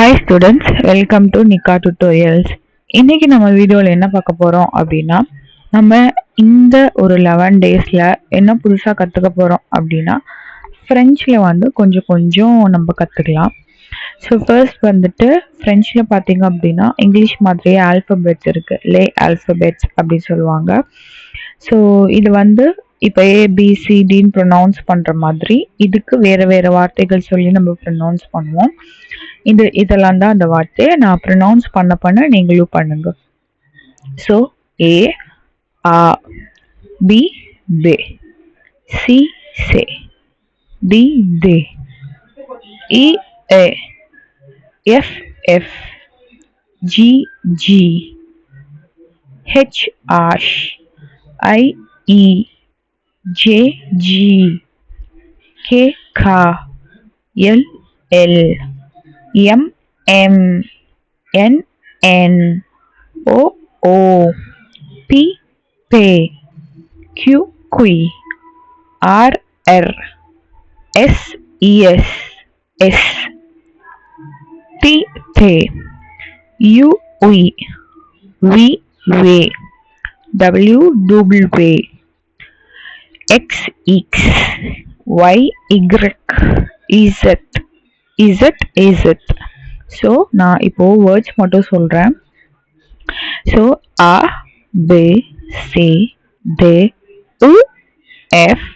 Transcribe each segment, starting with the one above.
Hi students, welcome to நிக்கா tutorials. இன்னைக்கு நம்ம வீடியோவில் என்ன பார்க்க போகிறோம் அப்படின்னா, நம்ம இந்த ஒரு 11 டேஸில் என்ன புதுசாக கற்றுக்க போகிறோம் அப்படின்னா, ஃப்ரெஞ்சில் வந்து கொஞ்சம் கொஞ்சம் நம்ம கற்றுக்கலாம். ஸோ ஃபர்ஸ்ட் வந்துட்டு ஃப்ரெஞ்சில் பார்த்தீங்க அப்படின்னா, இங்கிலீஷ் மாதிரியே ஆல்ஃபபெட்ஸ் இருக்குது, லே ஆல்ஃபபெட்ஸ் அப்படின்னு சொல்லுவாங்க. ஸோ இது வந்து இப்போ ஏபிசிடின்னு ப்ரொனவுன்ஸ் பண்ணுற மாதிரி இதுக்கு வேறு வேறு வார்த்தைகள் சொல்லி நம்ம ப்ரொனவுன்ஸ் பண்ணுவோம். இதெல்லாம் தான் அந்த வார்த்தையை நான் ப்ரொனவுன்ஸ் பண்ண நீங்களும் பண்ணுங்க. ஸோ ஏ ஆ, பி பே, சி சே, டி தே, இ ஏ, எஃப் எஃப், ஜி ஜி, ஹெச் ஆஷ், ஐ இ, ஜே ஜி, கே கா, எல் எல், எம் எம், என் என், ஓ ஓ, பி பே, கியூ குய், ஆர் எர், எஸ் எஸ் எஸ், டி தே, யூ உய், வி வே, டபிள்யூ டூபிள் வே, எக்ஸ் இக்ஸ், ஒய் இக்ரெக், இசட் இசட் இசட். ஸோ நான் இப்போ வேர்ட்ஸ் மட்டும் சொல்கிறேன். ஸோ ஆ பே சி தே உ எஃப்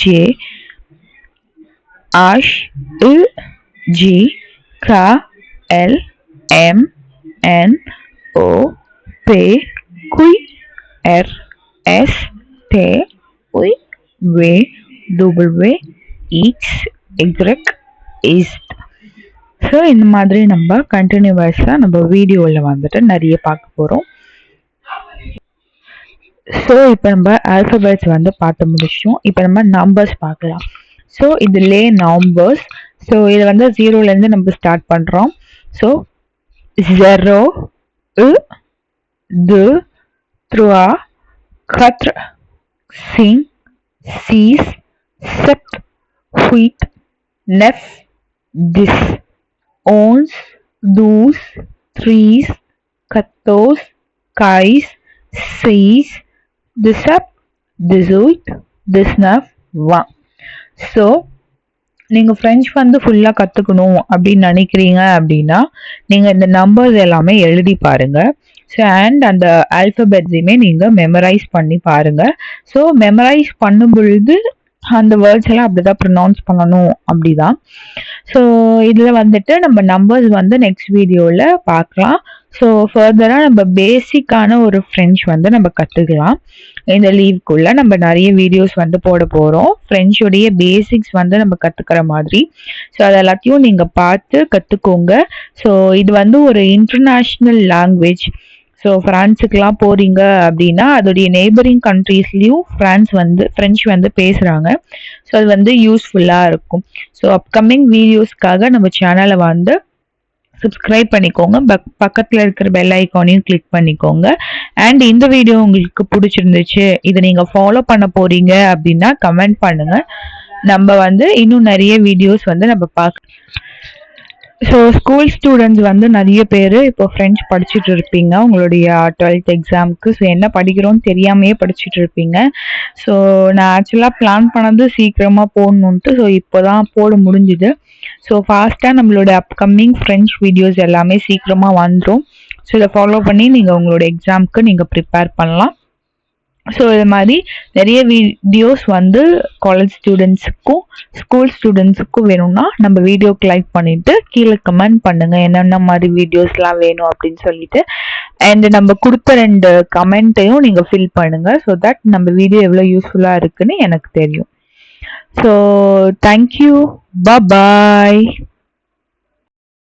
ஜே ஆஷ் உ ஜி கா எல் எம் என் ஓ பே குய் எர் எஸ் தே உய் வே டூபிள்வே இக்ஸ் இக்ரெக் இஸ்ட். ஸோ இந்த மாதிரி நம்ம கண்டினியூவஸாக நம்ம வீடியோவில் வந்துட்டு நிறைய பார்க்க போகிறோம். ஸோ இப்போ நம்ம ஆல்ஃபபெட்ஸ் வந்து பார்த்து முடிச்சோம். இப்போ நம்ம நம்பர்ஸ் பார்க்கலாம். ஸோ இது லே நம்பர்ஸ். ஸோ இதை வந்து 0லேருந்து நம்ம ஸ்டார்ட் பண்ணுறோம். ஸோ 0 1 2 3 4 5 6 7 8 9 10 11 12 13 14 15 16 17 18 19 20. ஸோ நீங்கள் ஃப்ரெஞ்ச் வந்து ஃபுல்லாக கற்றுக்கணும் அப்படின்னு நினைக்கிறீங்க அப்படின்னா நீங்கள் இந்த நம்பர்ஸ் எல்லாமே எழுதி பாருங்கள். ஸோ அண்ட் அந்த ஆல்ஃபபெட்ஸையுமே நீங்கள் மெமரைஸ் பண்ணி பாருங்கள். ஸோ மெமரைஸ் பண்ணும் பொழுது அந்த வேர்ட்ஸ் எல்லாம் அப்படிதான் ப்ரொனவுன்ஸ் பண்ணணும் அப்படிதான். ஸோ இதில் வந்துட்டு நம்ம நம்பர்ஸ் வந்து நெக்ஸ்ட் வீடியோவில் பார்க்கலாம். ஸோ ஃபர்தராக நம்ம பேசிக்கான ஒரு ஃப்ரெஞ்ச் வந்து நம்ம கற்றுக்கலாம். இந்த லீவுக்குள்ளே நம்ம நிறைய வீடியோஸ் வந்து போட போகிறோம், ஃப்ரெஞ்சோடைய பேசிக்ஸ் வந்து நம்ம கற்றுக்கிற மாதிரி. ஸோ அது எல்லாத்தையும் நீங்கள் பார்த்து கற்றுக்கோங்க. ஸோ இது வந்து ஒரு இன்டர்நேஷ்னல் லாங்குவேஜ். ஸோ ஃப்ரான்ஸுக்கெலாம் போகிறீங்க அப்படின்னா அதோடைய நெய்பரிங் கண்ட்ரீஸ்லேயும் ஃப்ரெஞ்ச் வந்து பேசுகிறாங்க. ஸோ அது வந்து யூஸ்ஃபுல்லாக இருக்கும். ஸோ அப்கமிங் வீடியோஸ்க்காக நம்ம சேனலை வந்து சப்ஸ்கிரைப் பண்ணிக்கோங்க, பக்கத்தில் இருக்கிற பெல் ஐக்கானையும் கிளிக் பண்ணிக்கோங்க. அண்ட் இந்த வீடியோ உங்களுக்கு பிடிச்சிருந்துச்சு, இதை நீங்கள் ஃபாலோ பண்ண போகிறீங்க அப்படின்னா கமெண்ட் பண்ணுங்கள். நம்ம வந்து இன்னும் நிறைய வீடியோஸ் வந்து நம்ம பார்க்க. ஸோ ஸ்கூல் ஸ்டூடெண்ட்ஸ் வந்து நிறைய பேர் இப்போ ஃப்ரெஞ்ச் படிச்சுட்டு இருப்பீங்க உங்களுடைய 12th எக்ஸாமுக்கு. ஸோ என்ன படிக்கிறோன்னு தெரியாமையே படிச்சுட்டு இருப்பீங்க. ஸோ நான் ஆக்சுவலாக பிளான் பண்ணது சீக்கிரமாக போடணுன்ட்டு. ஸோ இப்போ தான் போட முடிஞ்சுது. ஸோ ஃபாஸ்ட்டாக நம்மளோட அப்கமிங் ஃப்ரெஞ்ச் வீடியோஸ் எல்லாமே சீக்கிரமாக வந்துடும். ஸோ இதை ஃபாலோ பண்ணி நீங்கள் உங்களோட எக்ஸாமுக்கு நீங்கள் ப்ரிப்பேர் பண்ணலாம். ஸோ இது மாதிரி நிறைய வீடியோஸ் வந்து காலேஜ் ஸ்டூடெண்ட்ஸுக்கும் ஸ்கூல் ஸ்டூடெண்ட்ஸுக்கும் வேணும்னா நம்ம வீடியோக்கு லைக் பண்ணிவிட்டு கீழே கமெண்ட் பண்ணுங்கள் என்னென்ன மாதிரி வீடியோஸ்லாம் வேணும் அப்படின்னு சொல்லிட்டு. அண்ட் நம்ம கொடுத்த 2 கமெண்ட்டையும் நீங்கள் ஃபில் பண்ணுங்கள். ஸோ தட் நம்ம வீடியோ எவ்வளோ யூஸ்ஃபுல்லாக இருக்குன்னு எனக்கு தெரியும். ஸோ தேங்க்யூ, பாய்.